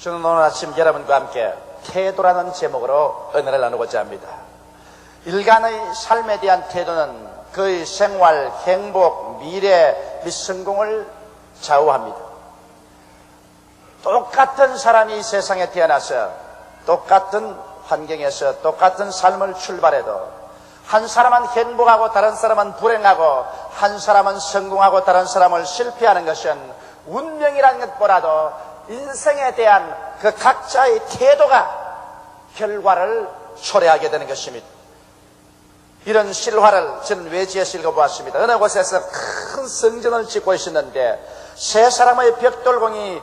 저는 오늘 아침 여러분과 함께 태도라는 제목으로 은혜를 나누고자 합니다. 인간의 삶에 대한 태도는 그의 생활, 행복, 미래 및 성공을 좌우합니다. 똑같은 사람이 이 세상에 태어나서 똑같은 환경에서 똑같은 삶을 출발해도 한 사람은 행복하고 다른 사람은 불행하고 한 사람은 성공하고 다른 사람은 실패하는 것은 운명이라는 것보다도 인생에 대한 그 각자의 태도가 결과를 초래하게 되는 것입니다. 이런 실화를 저는 외지에서 읽어보았습니다. 어느 곳에서 큰 성전을 짓고 있었는데 세 사람의 벽돌공이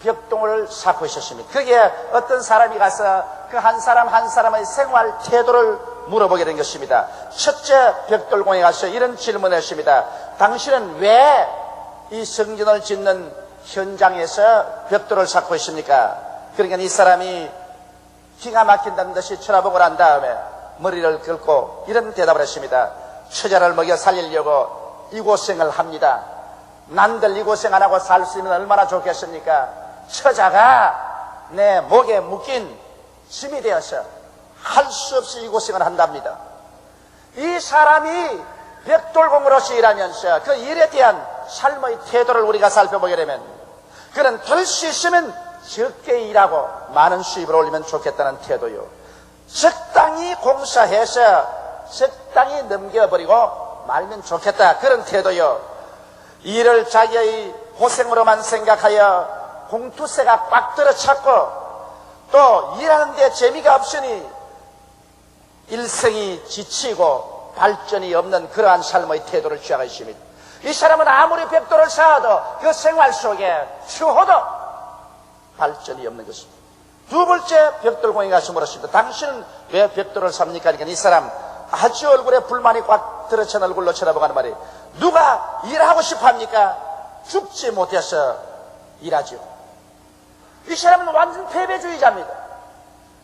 벽돌을 쌓고 있었습니다. 거기에 어떤 사람이 가서 그 한 사람 한 사람의 생활 태도를 물어보게 된 것입니다. 첫째 벽돌공에 가서 이런 질문을 했습니다. 당신은 왜 이 성전을 짓는 현장에서 벽돌을 쌓고 있습니까? 그러니까 이 사람이 기가 막힌다는 듯이 쳐다보고 난 다음에 머리를 긁고 이런 대답을 했습니다. 처자를 먹여 살리려고 이 고생을 합니다. 남들 이 고생 안 하고 살 수 있으면 얼마나 좋겠습니까? 처자가 내 목에 묶인 짐이 되어서 할 수 없이 이 고생을 한답니다. 이 사람이 벽돌공으로서 일하면서 그 일에 대한 삶의 태도를 우리가 살펴보게 되면 그는 될 수 있으면 적게 일하고 많은 수입을 올리면 좋겠다는 태도요. 적당히 공사해서 적당히 넘겨버리고 말면 좋겠다 그런 태도요. 일을 자기의 고생으로만 생각하여 공투세가 꽉 들어찼고 또 일하는 데 재미가 없으니 일생이 지치고 발전이 없는 그러한 삶의 태도를 취하고 있습니다. 이 사람은 아무리 벽돌을 쌓아도 그 생활 속에 추호도 발전이 없는 것입니다. 두 번째 벽돌공에 가서 물었습니다. 당신은 왜 벽돌을 삽니까? 그러니까 이 사람 아주 얼굴에 불만이 꽉 들어찬 얼굴로 쳐다보고 하는 말이 누가 일하고 싶어 합니까? 죽지 못해서 일하죠. 이 사람은 완전 패배주의자입니다.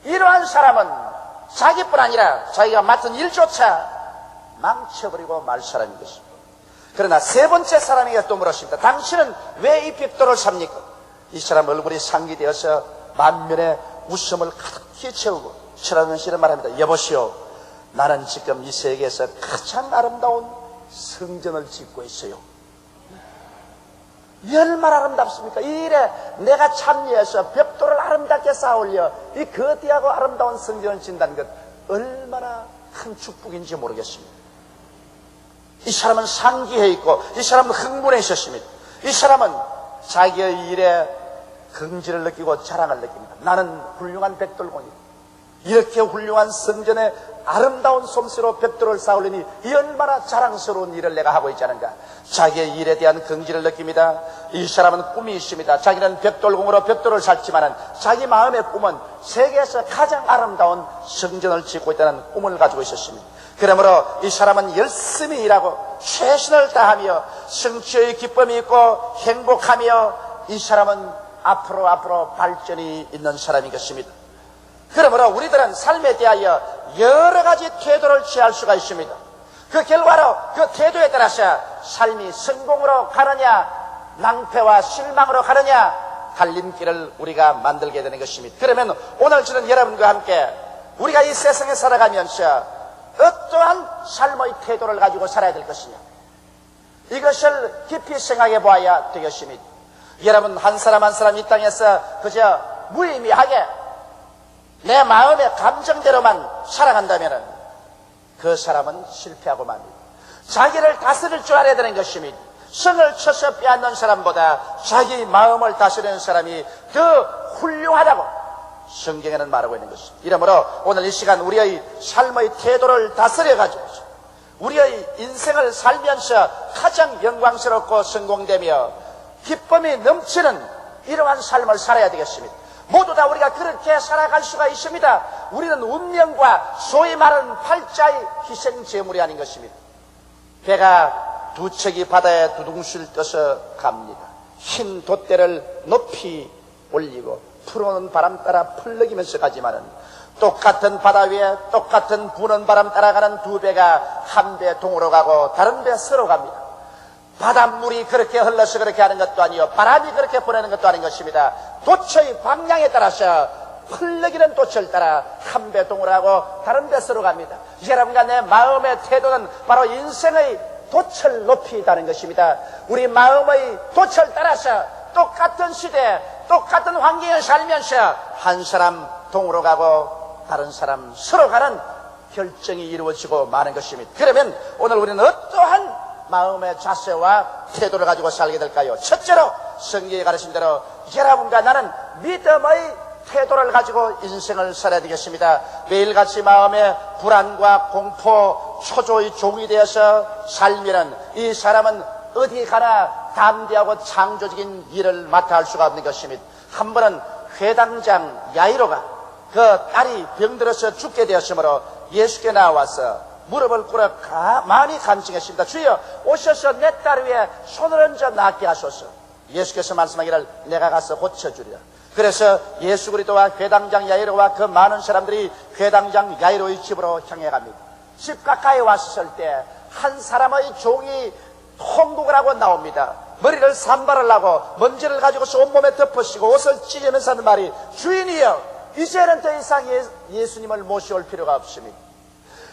이러한 사람은 자기뿐 아니라 자기가 맡은 일조차 망쳐버리고 말 사람인 것입니다. 그러나 세 번째 사람에게 또 물었습니다. 당신은 왜 이 벽돌을 삽니까? 이 사람 얼굴이 상기되어서 만면에 웃음을 가득히 채우고 쳐다보면서 이런 말합니다. 여보시오, 나는 지금 이 세계에서 가장 아름다운 성전을 짓고 있어요. 얼마나 아름답습니까? 이 일에 내가 참여해서 벽돌을 아름답게 쌓아올려 이 거대하고 아름다운 성전을 짓는다는 것 얼마나 큰 축복인지 모르겠습니다. 이 사람은 상기해 있고 이 사람은 흥분해 있었습니다. 이 사람은 자기의 일에 긍지를 느끼고 자랑을 느낍니다. 나는 훌륭한 벽돌공이다. 이렇게 훌륭한 성전에 아름다운 솜씨로 벽돌을 쌓으려니 이 얼마나 자랑스러운 일을 내가 하고 있지 않은가. 자기의 일에 대한 긍지를 느낍니다. 이 사람은 꿈이 있습니다. 자기는 벽돌공으로 벽돌을 쌓지만은 자기 마음의 꿈은 세계에서 가장 아름다운 성전을 짓고 있다는 꿈을 가지고 있었습니다. 그러므로 이 사람은 열심히 일하고 최선을 다하며 성취의 기쁨이 있고 행복하며 이 사람은 앞으로 발전이 있는 사람인 것입니다. 그러므로 우리들은 삶에 대하여 여러 가지 태도를 취할 수가 있습니다. 그 결과로 그 태도에 따라서 삶이 성공으로 가느냐 낭패와 실망으로 가느냐 갈림길을 우리가 만들게 되는 것입니다. 그러면 오늘 저는 여러분과 함께 우리가 이 세상에 살아가면서 어떠한 삶의 태도를 가지고 살아야 될 것이냐 이것을 깊이 생각해 보아야 되겠습니다. 여러분 한 사람 한 사람 이 땅에서 그저 무의미하게 내 마음의 감정대로만 살아간다면 그 사람은 실패하고 맙니다. 자기를 다스릴 줄 알아야 되는 것입니다. 성을 쳐서 빼앗는 사람보다 자기 마음을 다스리는 사람이 더 훌륭하다고 성경에는 말하고 있는 것입니다. 이러므로 오늘 이 시간 우리의 삶의 태도를 다스려가지고 우리의 인생을 살면서 가장 영광스럽고 성공되며 기쁨이 넘치는 이러한 삶을 살아야 되겠습니다. 모두 다 우리가 그렇게 살아갈 수가 있습니다. 우리는 운명과 소위 말하는 팔자의 희생제물이 아닌 것입니다. 배가 두 척이 바다에 두둥실 떠서 갑니다. 흰 돛대를 높이 올리고 풀어오는 바람 따라 펄럭이면서 가지만은 똑같은 바다 위에 똑같은 부는 바람 따라가는 두 배가 한 배 동으로 가고 다른 배 서로 갑니다. 바닷물이 그렇게 흘러서 그렇게 하는 것도 아니요, 바람이 그렇게 보내는 것도 아닌 것입니다. 도처의 방향에 따라서 흘러기는 도처를 따라 한 배 동을 하고 다른 데서로 갑니다. 여러분과 내 마음의 태도는 바로 인생의 도처를 높이 있다는 것입니다. 우리 마음의 도처를 따라서 똑같은 시대, 똑같은 환경에 살면서 한 사람 동으로 가고 다른 사람 서로 가는 결정이 이루어지고 마는 것입니다. 그러면 오늘 우리는 어떠한 마음의 자세와 태도를 가지고 살게 될까요? 첫째로 성경에 가르친 대로 여러분과 나는 믿음의 태도를 가지고 인생을 살아야 되겠습니다. 매일같이 마음의 불안과 공포, 초조의 종이 되어서 살면은 이 사람은 어디 가나 담대하고 창조적인 일을 맡아 할 수가 없는 것입니다. 한 번은 회당장 야이로가 그 딸이 병들어서 죽게 되었으므로 예수께 나와서 무릎을 꿇어 많이 간증했습니다. 주여, 오셔서 내 딸 위에 손을 얹어 낫게 하소서. 예수께서 말씀하기를 내가 가서 고쳐주리라. 그래서 예수 그리스도와 회당장 야이로와 그 많은 사람들이 회당장 야이로의 집으로 향해 갑니다. 집 가까이 왔을 때 한 사람의 종이 통곡을 하고 나옵니다. 머리를 산발을 하고 먼지를 가지고서 온몸에 덮으시고 옷을 찢으면서 하는 말이, 주인이여, 이제는 더 이상 예수님을 모셔올 필요가 없습니다.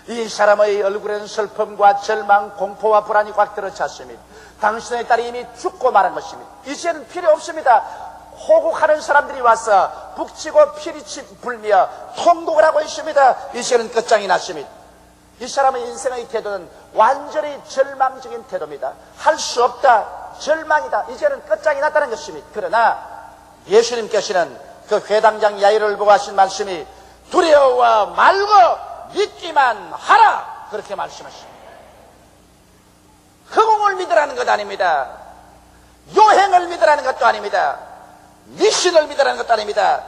이 사람의 얼굴에는 슬픔과 절망, 공포와 불안이 꽉 들어찼습니다. 당신의 딸이 이미 죽고 말한 것입니다. 이제는 필요 없습니다. 호국하는 사람들이 와서 북치고 피리치 불며 통곡을 하고 있습니다. 이제는 끝장이 났습니다. 이 사람의 인생의 태도는 완전히 절망적인 태도입니다. 할 수 없다, 절망이다, 이제는 끝장이 났다는 것입니다. 그러나 예수님께서는 그 회당장 야이로를 보고 하신 말씀이 두려워 말고 믿기만 하라, 그렇게 말씀하십니다. 허공을 믿으라는 것 아닙니다. 요행을 믿으라는 것도 아닙니다. 미신을 믿으라는 것도 아닙니다.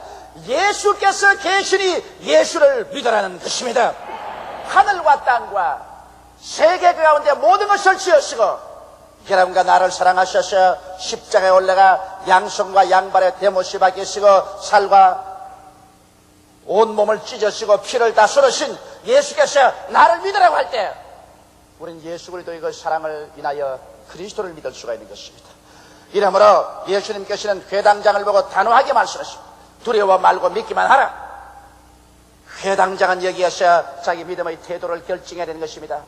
예수께서 계시니 예수를 믿으라는 것입니다. 하늘과 땅과 세계 가운데 모든 것을 지으시고 여러분과 나를 사랑하셔서 십자가에 올라가 양손과 양발에 대못이 박히시고 살과 온몸을 찢으시고 피를 다 쏟으신 예수께서 나를 믿으라고 할 때 우리는 예수 그리스도의 그 사랑을 인하여 그리스도를 믿을 수가 있는 것입니다. 이러므로 예수님께서는 회당장을 보고 단호하게 말씀하십니다. 두려워 말고 믿기만 하라. 회당장은 여기에서 자기 믿음의 태도를 결정해야 되는 것입니다.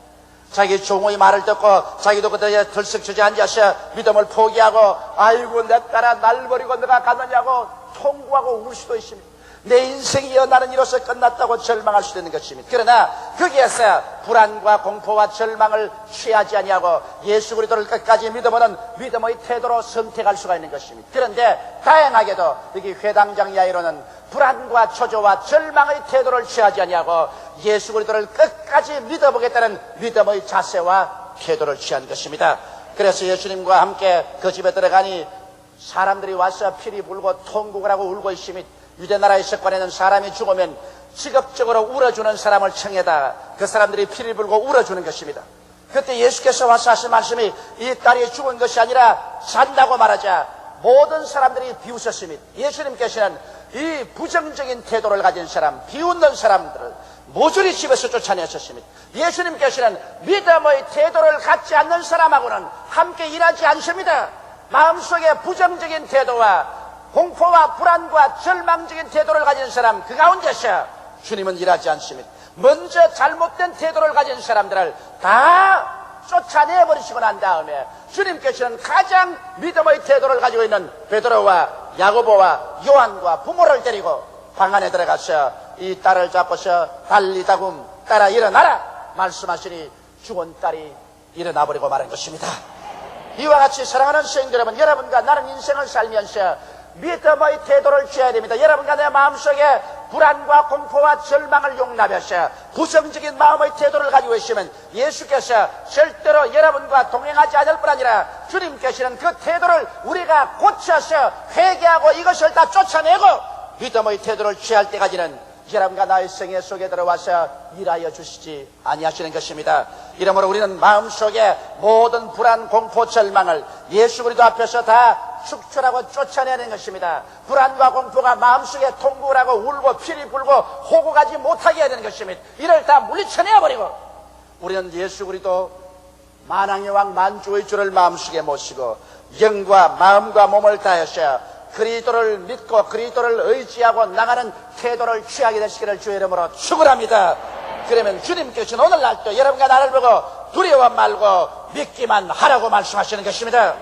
자기 종의 말을 듣고 자기도 그때에 들썩 주저앉아서 믿음을 포기하고, 아이고 내 딸아 날 버리고 너가 가느냐고 통구하고 울 수도 있습니다. 내 인생이여 나는 이로써 끝났다고 절망할 수도 있는 것입니다. 그러나 거기에서 불안과 공포와 절망을 취하지 아니하고 예수 그리스도를 끝까지 믿어보는 믿음의 태도로 선택할 수가 있는 것입니다. 그런데 다행하게도 여기 회당장 야이로는 불안과 초조와 절망의 태도를 취하지 아니하고 예수 그리스도를 끝까지 믿어보겠다는 믿음의 자세와 태도를 취한 것입니다. 그래서 예수님과 함께 그 집에 들어가니 사람들이 와서 피리 불고 통곡을 하고 울고 있으며, 유대나라의 습관에는 사람이 죽으면 직업적으로 울어주는 사람을 청해다 그 사람들이 피를 불고 울어주는 것입니다. 그때 예수께서 와서 하신 말씀이, 이 딸이 죽은 것이 아니라 산다고 말하자 모든 사람들이 비웃었습니다. 예수님께서는 이 부정적인 태도를 가진 사람, 비웃는 사람들을 모조리 집에서 쫓아내셨습니다. 예수님께서는 믿음의 태도를 갖지 않는 사람하고는 함께 일하지 않습니다. 마음속에 부정적인 태도와 공포와 불안과 절망적인 태도를 가진 사람, 그 가운데서 주님은 일하지 않습니다. 먼저 잘못된 태도를 가진 사람들을 다 쫓아내버리시고 난 다음에 주님께서는 가장 믿음의 태도를 가지고 있는 베드로와 야고보와 요한과 부모를 데리고 방 안에 들어가서 이 딸을 잡고서 달리다굼 딸아 일어나라 말씀하시니 죽은 딸이 일어나버리고 말한 것입니다. 이와 같이 사랑하는 성도 여러분, 여러분과 나는 인생을 살면서 믿음의 태도를 취해야 됩니다. 여러분과 내 마음속에 불안과 공포와 절망을 용납해서 부정적인 마음의 태도를 가지고 있으면 예수께서 절대로 여러분과 동행하지 않을 뿐 아니라 주님께서는 그 태도를 우리가 고쳐서 회개하고 이것을 다 쫓아내고 믿음의 태도를 취할 때까지는 여러분과 나의 생애 속에 들어와서 일하여 주시지 아니하시는 것입니다. 이러므로 우리는 마음속에 모든 불안, 공포, 절망을 예수 그리스도 앞에서 다 축출하고 쫓아내는 것입니다. 불안과 공포가 마음속에 통곡을 하고 울고 피리 불고 호구가지 못하게 해야 되는 것입니다. 이를 다 물리쳐내어버리고 우리는 예수 그리스도 만왕의 왕 만주의 주를 마음속에 모시고 영과 마음과 몸을 다하셔 그리스도를 믿고 그리스도를 의지하고 나가는 태도를 취하게 되시기를 주의 이름으로 축원합니다. 그러면 주님께서는 오늘날도 여러분과 나를 보고 두려워 말고 믿기만 하라고 말씀하시는 것입니다.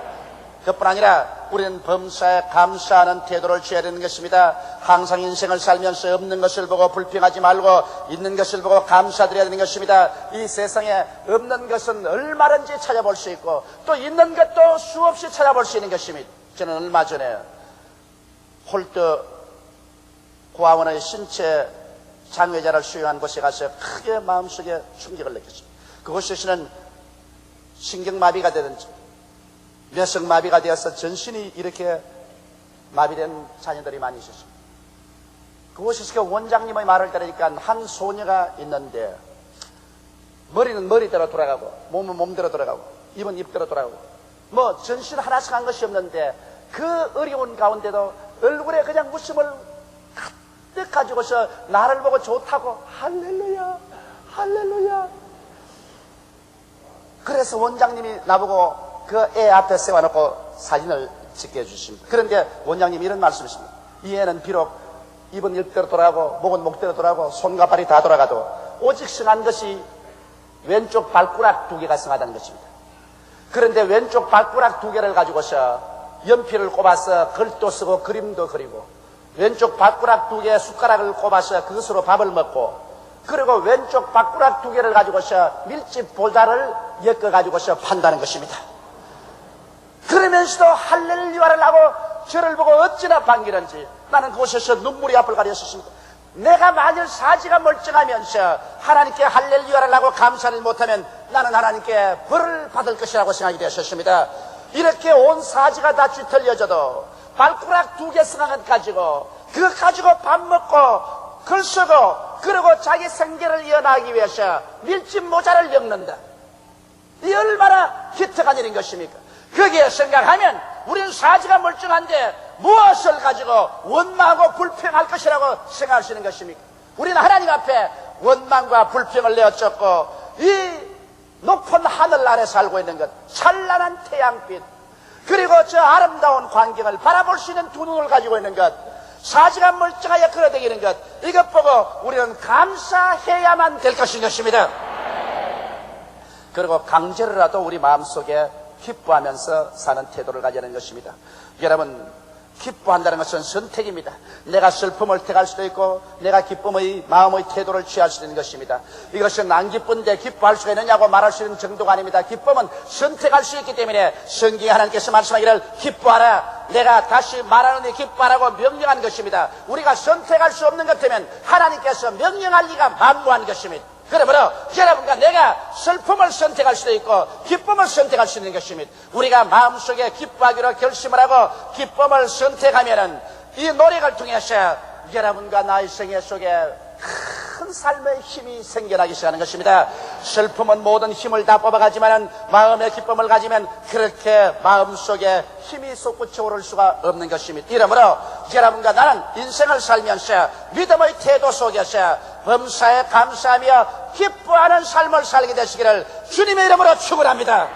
그뿐 아니라 우리는 범사에 감사하는 태도를 취해야 되는 것입니다. 항상 인생을 살면서 없는 것을 보고 불평하지 말고 있는 것을 보고 감사드려야 되는 것입니다. 이 세상에 없는 것은 얼마든지 찾아볼 수 있고 또 있는 것도 수없이 찾아볼 수 있는 것입니다. 저는 얼마 전에 홀트 고아원의 신체 장외자를 수용한 곳에 가서 크게 마음속에 충격을 느꼈습니다. 그곳에서는 신경마비가 되든지 뇌성마비가 되어서 전신이 이렇게 마비된 자녀들이 많이 있었습니다. 그곳에서 그 원장님의 말을 들으니까 한 소녀가 있는데 머리는 머리대로 돌아가고 몸은 몸대로 돌아가고 입은 입대로 돌아가고 뭐 전신 하나씩 한 것이 없는데 그 어려운 가운데도 얼굴에 그냥 웃음을 가득 가지고서 나를 보고 좋다고 할렐루야 할렐루야. 그래서 원장님이 나보고 그 애 앞에 세워놓고 사진을 찍게 해주십니다. 그런데 원장님이 이런 말씀이십니다. 이 애는 비록 입은 입대로 돌아가고 목은 목대로 돌아가고 손과 발이 다 돌아가도 오직 성한 것이 왼쪽 발가락 2개가 성하다는 것입니다. 그런데 왼쪽 발가락 2개를 가지고서 연필을 꼽아서 글도 쓰고 그림도 그리고 왼쪽 발가락 2개의 숟가락을 꼽아서 그것으로 밥을 먹고 그리고 왼쪽 발가락 2개를 가지고서 밀집 보자를 엮어가지고서 판다는 것입니다. 그러면서도 할렐루야를 하고 저를 보고 어찌나 반기는지 나는 그곳에서 눈물이 앞을 가렸었습니다. 내가 만일 사지가 멀쩡하면서 하나님께 할렐루야를 하고 감사를 못하면 나는 하나님께 벌을 받을 것이라고 생각이 되었습니다. 이렇게 온 사지가 다 뒤틀려져도 발가락 2개 성한 것 가지고 그거 가지고 밥 먹고 글 쓰고 그리고 자기 생계를 이어나가기 위해서 밀집 모자를 엮는다. 이 얼마나 기특한 일인 것입니까? 거기에 생각하면 우리는 사지가 멀쩡한데 무엇을 가지고 원망하고 불평할 것이라고 생각할 수 있는 것입니까? 우리는 하나님 앞에 원망과 불평을 내어쫓고 이 높은 하늘 아래 살고 있는 것, 찬란한 태양빛, 그리고 저 아름다운 광경을 바라볼 수 있는 두 눈을 가지고 있는 것, 사지가 멀쩡하여 걸어다니는 것, 이것 보고 우리는 감사해야만 될 것입니다. 그리고 강제로라도 우리 마음속에 기뻐하면서 사는 태도를 가져야 하는 것입니다. 여러분, 기뻐한다는 것은 선택입니다. 내가 슬픔을 택할 수도 있고 내가 기쁨의 마음의 태도를 취할 수도 있는 것입니다. 이것은 안 기쁜데 기뻐할 수가 있느냐고 말할 수 있는 정도가 아닙니다. 기쁨은 선택할 수 있기 때문에 성경에 하나님께서 말씀하기를 기뻐하라, 내가 다시 말하노니 기뻐하라고 명령한 것입니다. 우리가 선택할 수 없는 것 때문에 하나님께서 명령할 리가 만무한 것입니다. 그러므로 여러분과 내가 슬픔을 선택할 수도 있고 기쁨을 선택할 수 있는 것입니다. 우리가 마음속에 기뻐하기로 결심을 하고 기쁨을 선택하면은 이 노력을 통해서 여러분과 나의 생애 속에 큰 삶의 힘이 생겨나기 시작하는 것입니다. 슬픔은 모든 힘을 다 뽑아가지만은 마음의 기쁨을 가지면 그렇게 마음속에 힘이 솟구쳐 오를 수가 없는 것입니다. 이러므로 여러분과 나는 인생을 살면서 믿음의 태도 속에서 범사에 감사하며 기뻐하는 삶을 살게 되시기를 주님의 이름으로 축원합니다.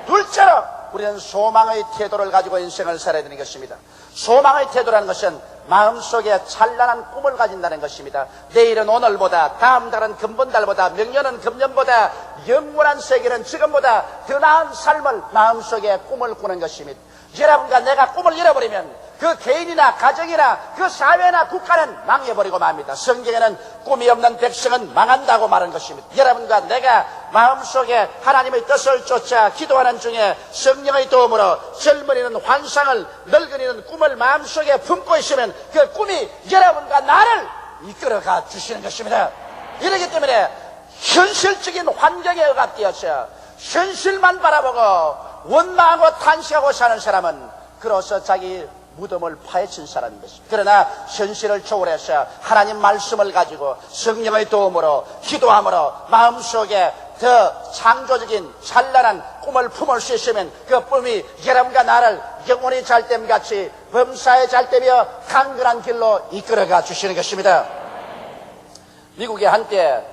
둘째로 우리는 소망의 태도를 가지고 인생을 살아야 되는 것입니다. 소망의 태도라는 것은 마음속에 찬란한 꿈을 가진다는 것입니다. 내일은 오늘보다, 다음 달은 금번달보다, 명년은 금년보다, 영원한 세계는 지금보다 더 나은 삶을 마음속에 꿈을 꾸는 것입니다. 여러분과 내가 꿈을 잃어버리면 그 개인이나 가정이나 그 사회나 국가는 망해버리고 맙니다. 성경에는 꿈이 없는 백성은 망한다고 말한 것입니다. 여러분과 내가 마음속에 하나님의 뜻을 쫓아 기도하는 중에 성령의 도움으로 젊은이는 환상을, 늙은이는 꿈을 마음속에 품고 있으면 그 꿈이 여러분과 나를 이끌어가 주시는 것입니다. 이렇기 때문에 현실적인 환경에 억압되어서 현실만 바라보고 원망하고 탄식하고 사는 사람은 그로서 자기 무덤을 파헤친 사람인 것입니다. 그러나 현실을 초월해서 하나님 말씀을 가지고 성령의 도움으로 기도함으로 마음속에 더 창조적인 찬란한 꿈을 품을 수 있으면 그 꿈이 여러분과 나를 영원히 잘됨같이 범사에 잘되며 강건한 길로 이끌어가 주시는 것입니다. 미국에 한때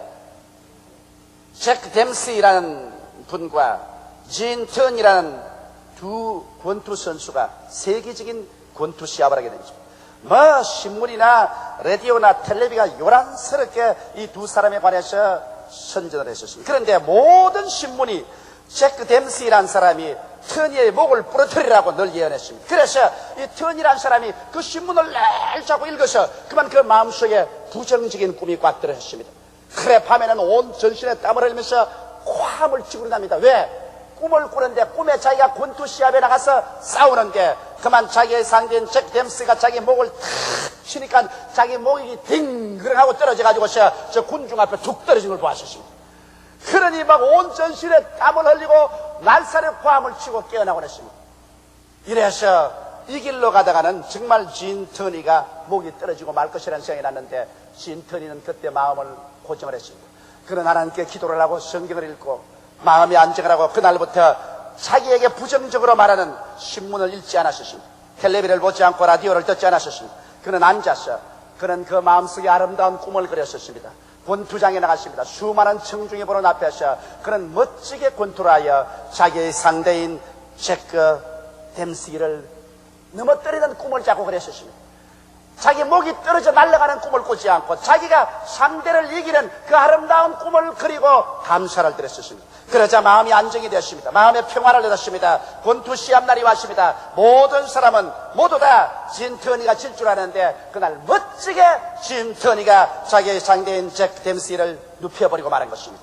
잭 댐시라는 분과 진턴이라는 두 권투 선수가 세계적인 권투 시합을 하게 되죠. 뭐 신문이나 라디오나 텔레비가 요란스럽게 이 두 사람에 관해서 선전을 했었습니다. 그런데 모든 신문이 제크 댐시라는 사람이 터니의 목을 부러뜨리라고 늘 예언했습니다. 그래서 이 터니라는 사람이 그 신문을 늘 자꾸 읽어서 그만 그 마음속에 부정적인 꿈이 꽉 들어있습니다. 그래 밤에는 온 전신에 땀을 흘리면서 화음을 치고 납니다. 왜? 꿈을 꾸는데 꿈에 자기가 권투 시합에 나가서 싸우는데 그만 자기의 상대인 제크 댐스가 자기 목을 탁 치니까 자기 목이 딩그렁하고 떨어져가지고 저 군중 앞에 툭 떨어진 걸 보았었습니다. 그러니 막 온 전신에 땀을 흘리고 날살에 화음을 치고 깨어나곤 했습니다. 이래서 이 길로 가다가는 정말 진턴이가 목이 떨어지고 말 것이라는 생각이 났는데 진턴이는 그때 마음을 고정을 했습니다. 그는 하나님께 기도를 하고 성경을 읽고 마음이 안정을 하고 그날부터 자기에게 부정적으로 말하는 신문을 읽지 않았습니다. 텔레비를 보지 않고 라디오를 듣지 않았습니다. 그는 앉아서 그는 그 마음속에 아름다운 꿈을 그렸었습니다. 권투장에 나갔습니다. 수많은 청중이 보는 앞에서 그는 멋지게 권투를 하여 자기의 상대인 제크 댐시를 넘어뜨리는 꿈을 자꾸 그렸었습니다. 자기 목이 떨어져 날아가는 꿈을 꾸지 않고 자기가 상대를 이기는 그 아름다운 꿈을 그리고 감사를 드렸었습니다. 그러자 마음이 안정이 되었습니다. 마음의 평화를 얻었습니다. 권투 시합 날이 왔습니다. 모든 사람은 모두 다 진턴이가 질 줄 아는데 그날 멋지게 진턴이가 자기의 상대인 제크 댐시를 눕혀버리고 말한 것입니다.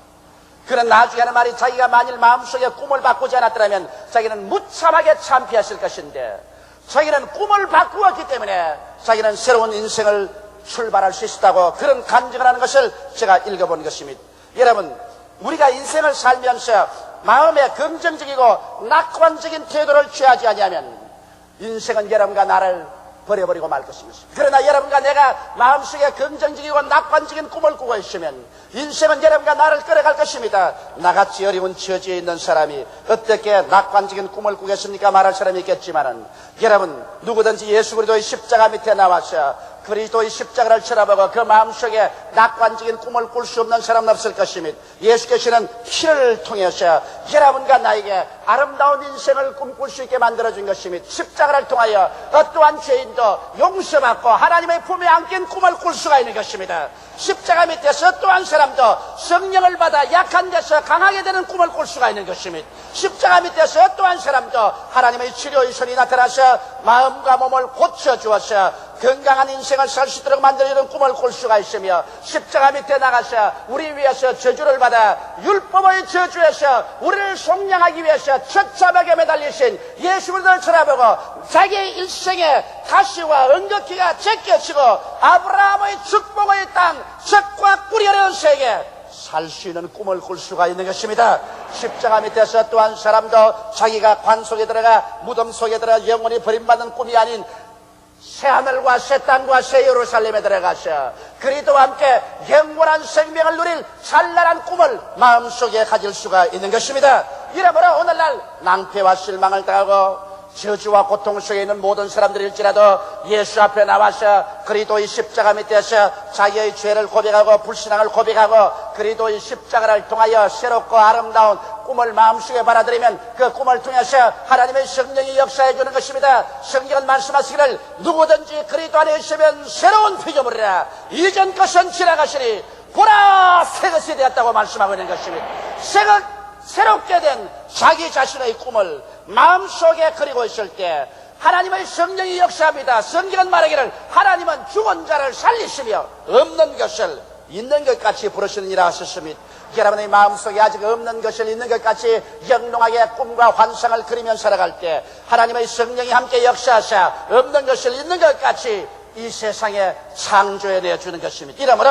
그는 나중에 하는 말이 자기가 만일 마음속에 꿈을 바꾸지 않았더라면 자기는 무참하게 참피했을 것인데 자기는 꿈을 바꾸었기 때문에 자기는 새로운 인생을 출발할 수 있었다고 그런 간증을 하는 것을 제가 읽어본 것입니다. 여러분, 우리가 인생을 살면서 마음에 긍정적이고 낙관적인 태도를 취하지 아니하면 인생은 여러분과 나를 버려버리고 말 것입니다. 그러나 여러분과 내가 마음속에 긍정적이고 낙관적인 꿈을 꾸고 있으면 인생은 여러분과 나를 끌어갈 것입니다. 나같이 어려운 처지에 있는 사람이 어떻게 낙관적인 꿈을 꾸겠습니까? 말할 사람이 있겠지만은 여러분 누구든지 예수 그리스도의 십자가 밑에 나와서 그리스도의 십자가를 쳐다보고 그 마음속에 낙관적인 꿈을 꿀 수 없는 사람은 없을 것입니다. 예수께서는 피를 통해서 여러분과 나에게 아름다운 인생을 꿈꿀 수 있게 만들어준 것입니다. 십자가를 통하여 어떠한 죄인도 용서받고 하나님의 품에 안긴 꿈을 꿀 수가 있는 것입니다. 십자가 밑에서 어떠한 사람도 성령을 받아 약한 데서 강하게 되는 꿈을 꿀 수가 있는 것입니다. 십자가 밑에서 어떠한 사람도 하나님의 치료의 손이 나타나서 마음과 몸을 고쳐주어서 건강한 인생을 살 수 있도록 만들어주는 꿈을 꿀 수가 있으며 십자가 밑에 나가서 우리 위해서 저주를 받아 율법의 저주에서 우리를 속량하기 위해서 처참하게 매달리신 예수 그리스도를 쳐다보고 자기의 일생에 가시와 은극기가 제껴지고 아브라함의 축복의 땅 적과 꿀이 흐르는 세계 살 수 있는 꿈을 꿀 수가 있는 것입니다. 십자가 밑에서 또한 사람도 자기가 관 속에 들어가 무덤 속에 들어가 영원히 버림받는 꿈이 아닌 새하늘과 새 땅과 새 예루살렘에 들어가서 그리스도와 함께 영원한 생명을 누릴 찬란한 꿈을 마음속에 가질 수가 있는 것입니다. 이러므로 오늘날 낭패와 실망을 당하고 저주와 고통 속에 있는 모든 사람들일지라도 예수 앞에 나와서 그리스도의 십자가 밑에서 자기의 죄를 고백하고 불신앙을 고백하고 그리스도의 십자가를 통하여 새롭고 아름다운 꿈을 마음속에 받아들이면 그 꿈을 통해서 하나님의 성령이 역사해 주는 것입니다. 성경은 말씀하시기를 누구든지 그리스도 안에 있으면 새로운 피조물이라 이전 것은 지나가시니 보라 새 것이 되었다고 말씀하고 있는 것입니다. 새롭게 된 자기 자신의 꿈을 마음속에 그리고 있을 때 하나님의 성령이 역사합니다. 성경은 말하기를 하나님은 죽은 자를 살리시며 없는 것을 있는 것 같이 부르시느니라 하셨습니다. 여러분의 마음속에 아직 없는 것을 있는 것 같이 영롱하게 꿈과 환상을 그리며 살아갈 때 하나님의 성령이 함께 역사하사 없는 것을 있는 것 같이 이 세상에 창조해내 주는 것입니다. 이러므로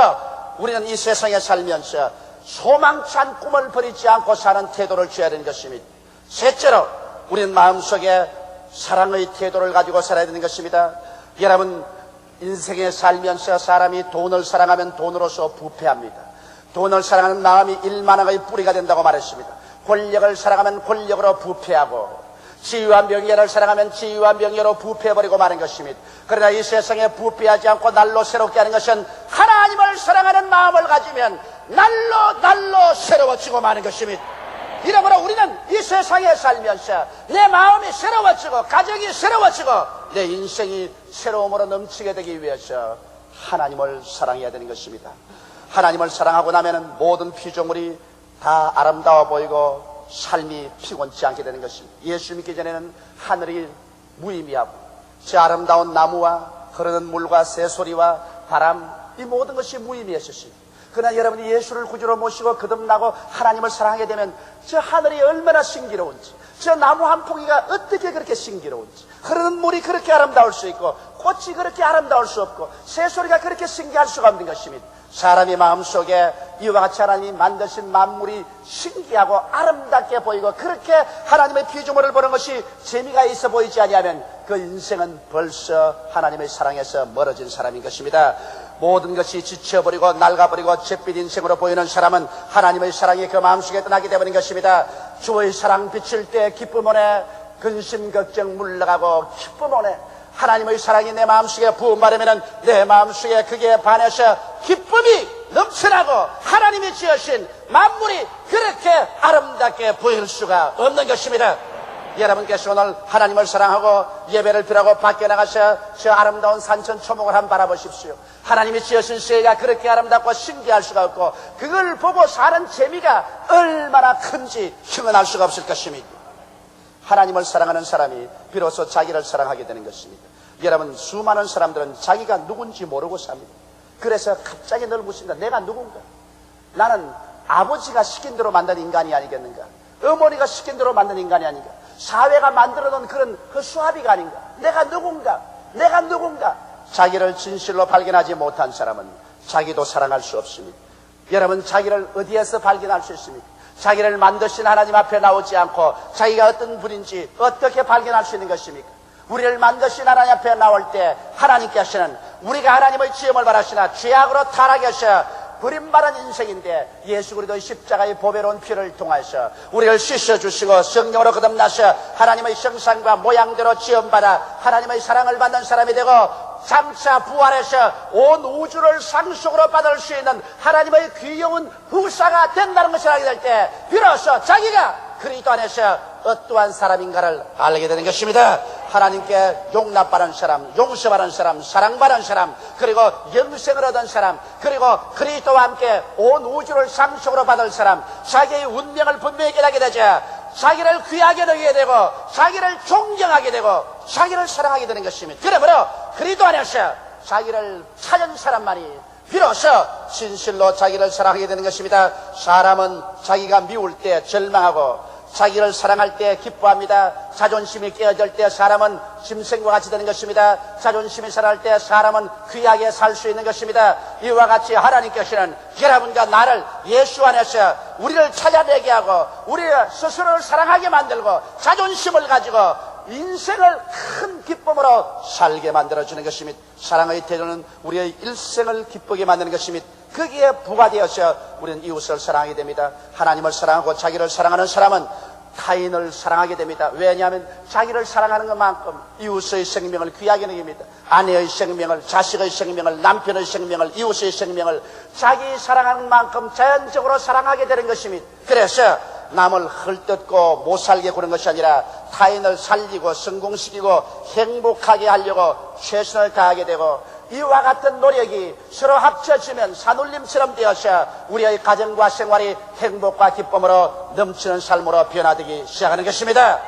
우리는 이 세상에 살면서 소망찬 꿈을 버리지 않고 사는 태도를 취해야 되는 것입니다. 셋째로 우리는 마음속에 사랑의 태도를 가지고 살아야 되는 것입니다. 여러분 인생에 살면서 사람이 돈을 사랑하면 돈으로서 부패합니다. 돈을 사랑하는 마음이 일만왕의 뿌리가 된다고 말했습니다. 권력을 사랑하면 권력으로 부패하고 지위와 명예를 사랑하면 지위와 명예로 부패해버리고 마는 것입니다. 그러나 이 세상에 부패하지 않고 날로 새롭게 하는 것은 하나님을 사랑하는 마음을 가지면 날로 새로워지고 마는 것입니다. 이러므로 우리는 이 세상에 살면서 내 마음이 새로워지고 가정이 새로워지고 내 인생이 새로움으로 넘치게 되기 위해서 하나님을 사랑해야 되는 것입니다. 하나님을 사랑하고 나면은 모든 피조물이 다 아름다워 보이고 삶이 피곤치 않게 되는 것입니다. 예수 믿기 전에는 하늘이 무의미하고 저 아름다운 나무와 흐르는 물과 새소리와 바람, 이 모든 것이 무의미했었습니다. 그러나 여러분이 예수를 구주로 모시고 거듭나고 하나님을 사랑하게 되면 저 하늘이 얼마나 신기로운지, 저 나무 한 포기가 어떻게 그렇게 신기로운지, 흐르는 물이 그렇게 아름다울 수 있고 꽃이 그렇게 아름다울 수 없고 새소리가 그렇게 신기할 수가 없는 것입니다. 사람의 마음속에 이와 같이 하나님이 만드신 만물이 신기하고 아름답게 보이고 그렇게 하나님의 피조물을 보는 것이 재미가 있어 보이지 아니하면 그 인생은 벌써 하나님의 사랑에서 멀어진 사람인 것입니다. 모든 것이 지쳐버리고 낡아버리고 잿빛 인생으로 보이는 사람은 하나님의 사랑이 그 마음속에 떠나게 되버린 것입니다. 주의 사랑 비칠 때 기쁨 오네, 근심 걱정 물러가고 기쁨 오네. 하나님의 사랑이 내 마음속에 부음받으면 내 마음속에 그게 반해서 기쁨이 넘쳐나고 하나님이 지으신 만물이 그렇게 아름답게 보일 수가 없는 것입니다. 여러분께서 오늘 하나님을 사랑하고 예배를 드리고 밖에 나가서 저 아름다운 산천 초목을 한번 바라보십시오. 하나님이 지으신 세계가 그렇게 아름답고 신기할 수가 없고 그걸 보고 사는 재미가 얼마나 큰지 형언할 수가 없을 것입니다. 하나님을 사랑하는 사람이 비로소 자기를 사랑하게 되는 것입니다. 여러분, 수많은 사람들은 자기가 누군지 모르고 삽니다. 그래서 갑자기 늘 묻습니다. 내가 누군가? 나는 아버지가 시킨 대로 만든 인간이 아니겠는가? 어머니가 시킨 대로 만든 인간이 아닌가? 사회가 만들어놓은 그런 수합이가 아닌가? 내가 누군가? 내가 누군가? 자기를 진실로 발견하지 못한 사람은 자기도 사랑할 수 없습니다. 여러분, 자기를 어디에서 발견할 수 있습니까? 자기를 만드신 하나님 앞에 나오지 않고 자기가 어떤 분인지 어떻게 발견할 수 있는 것입니까? 우리를 만드신 하나님 앞에 나올 때 하나님께서는 우리가 하나님의 지음을 바라시나 죄악으로 타락해서 버림받은 인생인데 예수 그리스도의 십자가의 보배로운 피를 통해서 우리를 씻어주시고 성령으로 거듭나서 하나님의 형상과 모양대로 지음받아 하나님의 사랑을 받는 사람이 되고 장차 부활해서 온 우주를 상속으로 받을 수 있는 하나님의 귀여운 후사가 된다는 것을 알게 될 때 비로소 자기가 그리스도 안에서 어떠한 사람인가를 알게 되는 것입니다. 하나님께 용납받은 사람, 용서받은 사람, 사랑받은 사람, 그리고 영생을 얻은 사람, 그리고 그리스도와 함께 온 우주를 상속으로 받을 사람, 자기의 운명을 분명히 깨닫게 되자 자기를 귀하게 여기게 되고 자기를 존경하게 되고 자기를 사랑하게 되는 것입니다. 그러므로 그리스도 안에서 자기를 찾은 사람만이 비로소 진실로 자기를 사랑하게 되는 것입니다. 사람은 자기가 미울 때 절망하고 자기를 사랑할 때 기뻐합니다. 자존심이 깨어질 때 사람은 짐승과 같이 되는 것입니다. 자존심이 살아날 때 사람은 귀하게 살 수 있는 것입니다. 이와 같이 하나님께서는 여러분과 나를 예수 안에서 우리를 찾아내게 하고 우리 스스로를 사랑하게 만들고 자존심을 가지고 인생을 큰 기쁨으로 살게 만들어주는 것입니다. 사랑의 태도는 우리의 일생을 기쁘게 만드는 것입니다. 거기에 부과되어서 우리는 이웃을 사랑하게 됩니다. 하나님을 사랑하고 자기를 사랑하는 사람은 타인을 사랑하게 됩니다. 왜냐하면 자기를 사랑하는 것만큼 이웃의 생명을 귀하게 여깁니다. 아내의 생명을, 자식의 생명을, 남편의 생명을, 이웃의 생명을 자기 사랑하는 만큼 자연적으로 사랑하게 되는 것입니다. 그래서 남을 헐뜯고 못 살게 구는 것이 아니라 타인을 살리고 성공시키고 행복하게 하려고 최선을 다하게 되고 이와 같은 노력이 서로 합쳐지면 산울림처럼 되어서 우리의 가정과 생활이 행복과 기쁨으로 넘치는 삶으로 변화되기 시작하는 것입니다.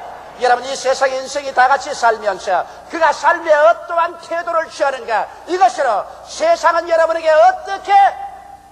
여러분, 이 세상의 인생이 다 같이 살면서 그가 삶에 어떠한 태도를 취하는가, 이것으로 세상은 여러분에게 어떻게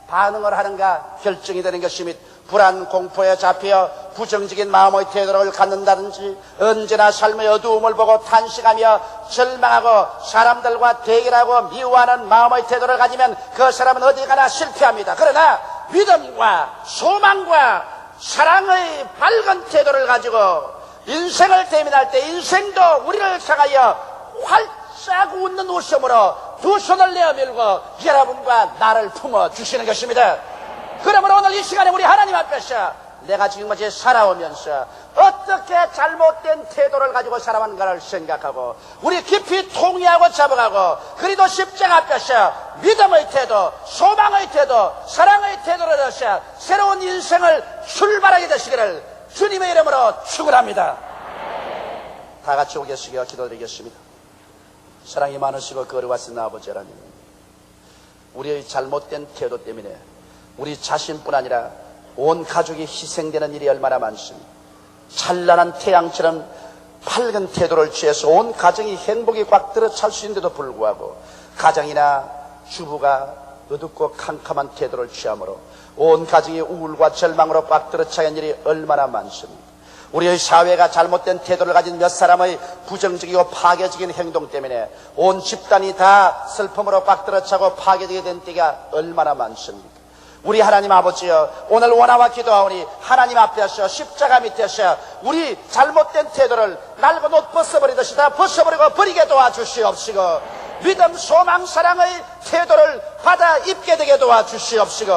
반응을 하는가 결정이 되는 것입니다. 불안, 공포에 잡혀 부정적인 마음의 태도를 갖는다든지 언제나 삶의 어두움을 보고 탄식하며 절망하고 사람들과 대결하고 미워하는 마음의 태도를 가지면 그 사람은 어디 가나 실패합니다. 그러나 믿음과 소망과 사랑의 밝은 태도를 가지고 인생을 대면할 때 인생도 우리를 향하여 활짝 웃는 웃음으로 두 손을 내어밀고 여러분과 나를 품어주시는 것입니다. 그러므로 오늘 이 시간에 우리 하나님 앞에서 내가 지금까지 살아오면서 어떻게 잘못된 태도를 가지고 살아왔는가를 생각하고 우리 깊이 통회하고 잡아가고 그리도 십자가 앞에서 믿음의 태도, 소망의 태도, 사랑의 태도를 얻어서 새로운 인생을 출발하게 되시기를 주님의 이름으로 축원합니다. 다 같이 오겠으며 기도드리겠습니다. 사랑이 많으시고 거룩하신 아버지 하나님, 우리의 잘못된 태도 때문에 우리 자신뿐 아니라 온 가족이 희생되는 일이 얼마나 많습니다. 찬란한 태양처럼 밝은 태도를 취해서 온 가정이 행복이 꽉 들어찰 수 있는데도 불구하고 가정이나 주부가 어둡고 캄캄한 태도를 취함으로 온 가정이 우울과 절망으로 꽉 들어차는 일이 얼마나 많습니다. 우리의 사회가 잘못된 태도를 가진 몇 사람의 부정적이고 파괴적인 행동 때문에 온 집단이 다 슬픔으로 꽉 들어차고 파괴되게 된 때가 얼마나 많습니까? 우리 하나님 아버지여, 오늘 원하와 기도하오니 하나님 앞에서 십자가 밑에서 우리 잘못된 태도를 낡은 옷 벗어버리듯이 다 벗어버리고 버리게 도와주시옵시고, 믿음, 소망, 사랑의 태도를 받아 입게 되게 도와주시옵시고,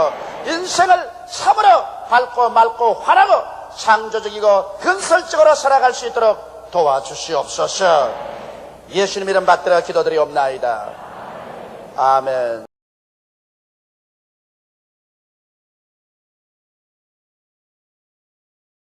인생을 참으로 밝고 맑고 환하고 창조적이고 건설적으로 살아갈 수 있도록 도와주시옵소서. 예수님 이름 받들어 기도드리옵나이다. 아멘.